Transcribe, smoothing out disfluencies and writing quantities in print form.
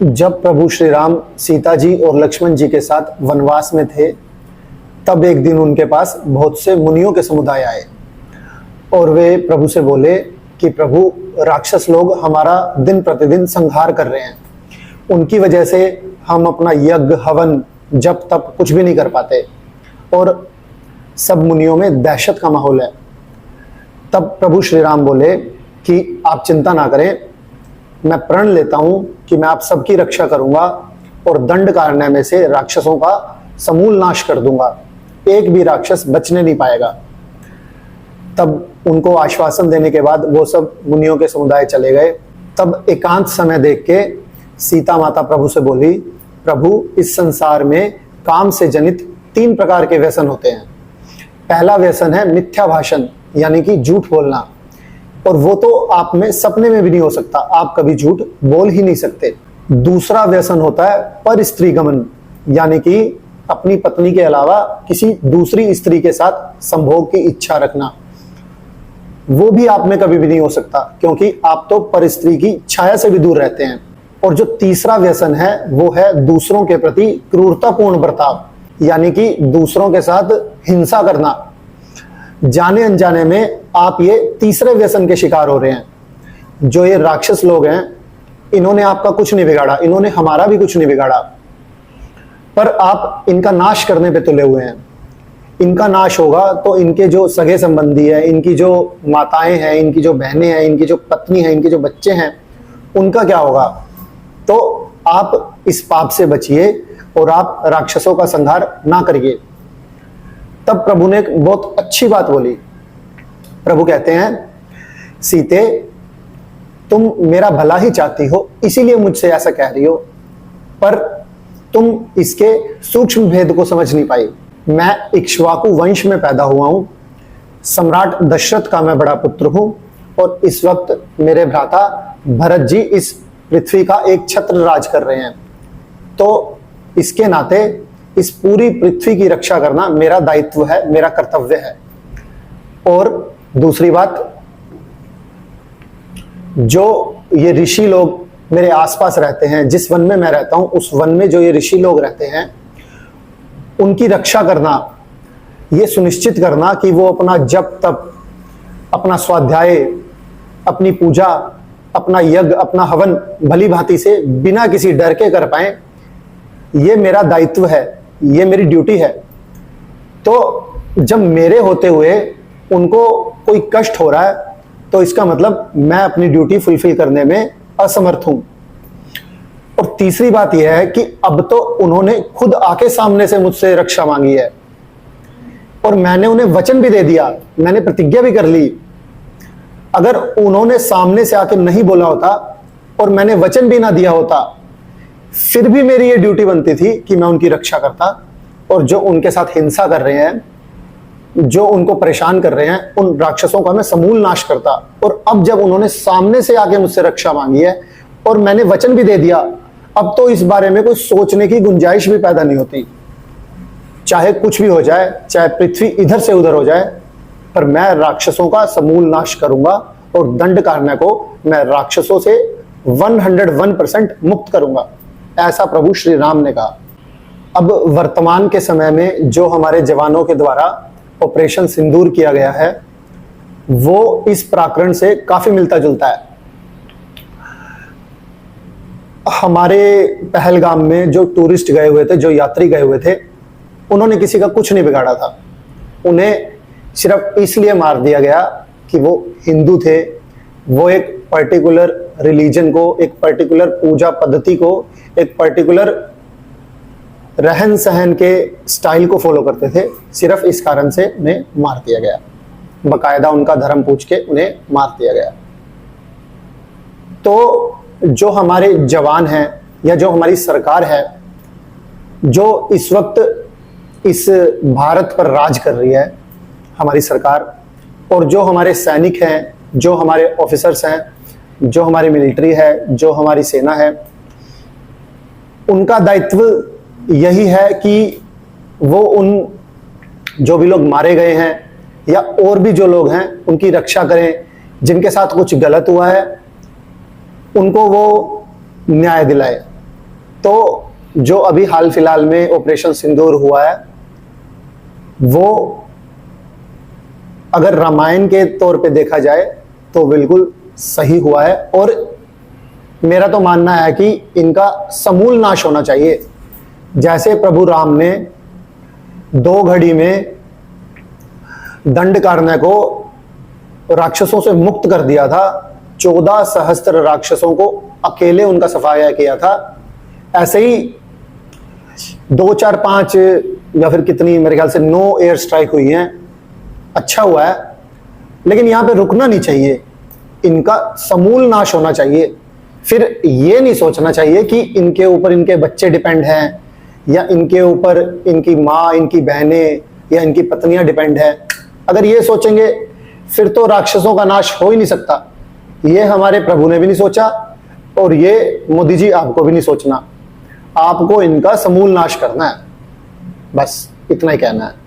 जब प्रभु श्री राम सीता जी और लक्ष्मण जी के साथ वनवास में थे, तब एक दिन उनके पास बहुत से मुनियों के समुदाय आए और वे प्रभु से बोले कि प्रभु, राक्षस लोग हमारा दिन प्रतिदिन संहार कर रहे हैं, उनकी वजह से हम अपना यज्ञ हवन जब तब कुछ भी नहीं कर पाते और सब मुनियों में दहशत का माहौल है। तब प्रभु श्री राम बोले कि आप चिंता ना करें, मैं प्रण लेता हूं कि मैं आप सबकी रक्षा करूंगा और दंड कारण्य में से राक्षसों का समूल नाश कर दूंगा, एक भी राक्षस बचने नहीं पाएगा। तब उनको आश्वासन देने के बाद वो सब मुनियों के समुदाय चले गए। तब एकांत समय देख के सीता माता प्रभु से बोली, प्रभु, इस संसार में काम से जनित 3 प्रकार के व्यसन होते हैं। पहला व्यसन है मिथ्या भाषण, यानी कि झूठ बोलना, और वो तो आप में सपने में भी नहीं हो सकता, आप कभी झूठ बोल ही नहीं सकते। दूसरा व्यसन होता है पर स्त्री गमन, यानी कि अपनी पत्नी के अलावा किसी दूसरी स्त्री के साथ संभोग की इच्छा रखना, वो भी आप में कभी भी नहीं हो सकता, क्योंकि आप तो पर स्त्री की छाया से भी दूर रहते हैं। और जो तीसरा व्यसन है वो है दूसरों के प्रति क्रूरतापूर्ण बर्ताव, यानी कि दूसरों के साथ हिंसा करना। जाने अनजाने में आप ये तीसरे व्यसन के शिकार हो रहे हैं। जो ये राक्षस लोग हैं, इन्होंने आपका कुछ नहीं बिगाड़ा, इन्होंने हमारा भी कुछ नहीं बिगाड़ा, पर आप इनका नाश करने पे तुले हुए हैं। इनका नाश होगा तो इनके जो सगे संबंधी है, इनकी जो माताएं हैं, इनकी जो बहनें हैं, इनकी जो पत्नी है, इनके जो बच्चे हैं, उनका क्या होगा? तो आप इस पाप से बचिए और आप राक्षसों का संहार ना करिए। तब प्रभु ने एक बहुत अच्छी बात बोली। प्रभु कहते हैं, सीते, तुम मेरा भला ही चाहती हो, इसीलिए मुझसे ऐसा कह रही हो, पर तुम इसके सूक्ष्म भेद को समझ नहीं पाई। मैं इक्ष्वाकु वंश में पैदा हुआ हूं, सम्राट दशरथ का मैं बड़ा पुत्र हूं, और इस वक्त मेरे भ्राता भरत जी इस पृथ्वी का एक छत्र राज कर रहे हैं। तो इसके नाते इस पूरी पृथ्वी की रक्षा करना मेरा दायित्व है, मेरा कर्तव्य है। और दूसरी बात, जो ये ऋषि लोग मेरे आसपास रहते हैं, जिस वन में मैं रहता हूं, उस वन में जो ये ऋषि लोग रहते हैं, उनकी रक्षा करना, ये सुनिश्चित करना कि वो अपना जप तप, अपना स्वाध्याय, अपनी पूजा, अपना यज्ञ, अपना हवन भली भांति से बिना किसी डर के कर पाए, ये मेरा दायित्व है, ये मेरी ड्यूटी है। तो जब मेरे होते हुए उनको कोई कष्ट हो रहा है, तो इसका मतलब मैं अपनी ड्यूटी फुलफिल करने में असमर्थ हूं। और तीसरी बात यह है कि अब तो उन्होंने खुद आके सामने से मुझसे रक्षा मांगी है, और मैंने उन्हें वचन भी दे दिया, मैंने प्रतिज्ञा भी कर ली। अगर उन्होंने सामने से आके नहीं बोला होता और मैंने वचन भी ना दिया होता, फिर भी मेरी ये ड्यूटी बनती थी कि मैं उनकी रक्षा करता, और जो उनके साथ हिंसा कर रहे हैं, जो उनको परेशान कर रहे हैं, उन राक्षसों का मैं समूल नाश करता। और अब जब उन्होंने सामने से आके मुझसे रक्षा मांगी है और मैंने वचन भी दे दिया, अब तो इस बारे में कोई सोचने की गुंजाइश भी पैदा नहीं होती। चाहे कुछ भी हो जाए, चाहे पृथ्वी इधर से उधर हो जाए, पर मैं राक्षसों का समूल नाश करूंगा और दंड कारण्य को मैं राक्षसों से 101% मुक्त करूंगा, ऐसा प्रभु श्री राम ने कहा। अब वर्तमान के समय में जो हमारे जवानों के द्वारा ऑपरेशन सिंदूर किया गया है, वो इस प्रकरण से काफी मिलता जुलता है। हमारे पहलगाम में जो टूरिस्ट गए हुए थे, जो यात्री गए हुए थे, उन्होंने किसी का कुछ नहीं बिगाड़ा था। उन्हें सिर्फ इसलिए मार दिया गया कि वो हिंदू थे, वो एक पर्टिकुलर रिलीजन को, एक पर्टिकुलर पूजा पद्धति को, एक पर्टिकुलर रहन सहन के स्टाइल को फॉलो करते थे। सिर्फ इस कारण से उन्हें मार दिया गया, बकायदा उनका धर्म पूछ के उन्हें मार दिया गया। तो जो हमारे जवान हैं या जो हमारी सरकार है, जो इस वक्त इस भारत पर राज कर रही है, हमारी सरकार, और जो हमारे सैनिक हैं, जो हमारे ऑफिसर्स हैं, जो हमारी मिलिट्री है, जो हमारी सेना है, उनका दायित्व यही है कि वो उन जो भी लोग मारे गए हैं या और भी जो लोग हैं उनकी रक्षा करें, जिनके साथ कुछ गलत हुआ है उनको वो न्याय दिलाए। तो जो अभी हाल फिलहाल में ऑपरेशन सिंदूर हुआ है, वो अगर रामायण के तौर पे देखा जाए तो बिल्कुल सही हुआ है। और मेरा तो मानना है कि इनका समूल नाश होना चाहिए। जैसे प्रभु राम ने 2 घड़ी में दंडकारण्य को राक्षसों से मुक्त कर दिया था, 14 सहस्त्र राक्षसों को अकेले उनका सफाया किया था। ऐसे ही 2 4 5 या फिर कितनी, मेरे ख्याल से 9 एयर स्ट्राइक हुई हैं। अच्छा हुआ है, लेकिन यहां पे रुकना नहीं चाहिए, इनका समूल नाश होना चाहिए। फिर ये नहीं सोचना चाहिए कि इनके ऊपर इनके बच्चे डिपेंड हैं, या इनके ऊपर इनकी माँ, इनकी बहनें या इनकी पत्नियां डिपेंड है। अगर ये सोचेंगे फिर तो राक्षसों का नाश हो ही नहीं सकता। ये हमारे प्रभु ने भी नहीं सोचा, और ये मोदी जी आपको भी नहीं सोचना। आपको इनका समूल नाश करना है, बस इतना ही कहना है।